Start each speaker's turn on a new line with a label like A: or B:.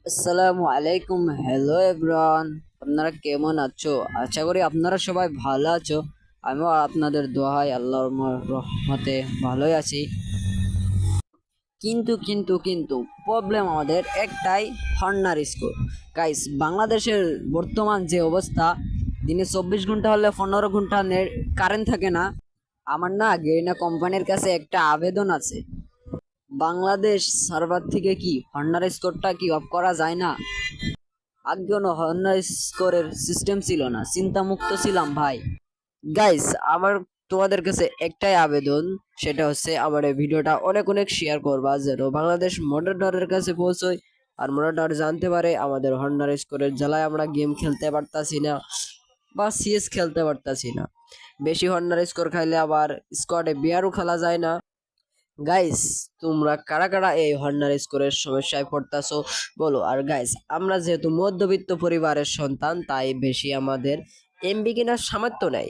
A: আসসালামু আলাইকুম, hello everyone. আপনারা কেমন আছো? আশা করি আপনারা সবাই ভালো আছো। আমিও আপনাদের দোয়ায় আল্লাহর রহমতে ভালোই আছি। কিন্তু প্রবলেম আমাদের একটাই, হর্নার স্কোর। গাইস, বাংলাদেশের বর্তমান যে অবস্থা, দিনে 24 ঘন্টা হলে 15 ঘন্টা কারেন্ট থাকে না। আমার না গেরিনা কোম্পানির কাছে একটা আবেদন আছে। বাংলাদেশ সার্ভার থেকে কি হর্নার স্কোরটা কি অফ করা যায় না? আগে কোনো হর্নার স্কোরের সিস্টেম ছিল না, চিন্তামুক্ত ছিলাম ভাই। গাইস, আমার তোমাদের কাছে একটাই আবেদন, সেটা হচ্ছে আমার এই ভিডিওটা অনেক অনেক শেয়ার করবা, যেন বাংলাদেশ মডারেটরের কাছে পৌঁছয় আর মডারেটর জানতে পারে আমাদের হর্নার স্কোরের জ্বালায় আমরা গেম খেলতে পারতাছি না বা সিএস খেলতে পারতাছি না। বেশি হর্নার স্কোর খাইলে আবার স্কোয়াডে বিয়ারও খেলা যায় না। গাইস, তোমরা কারা কারা এই হর্নার স্কোরের সমস্যায় পড়তাছো বলো। আর গাইস, আমরা যেহেতু মধ্যবিত্ত পরিবারের সন্তান, তাই বেশি আমাদের এমবি কেনার সামর্থ্য নাই।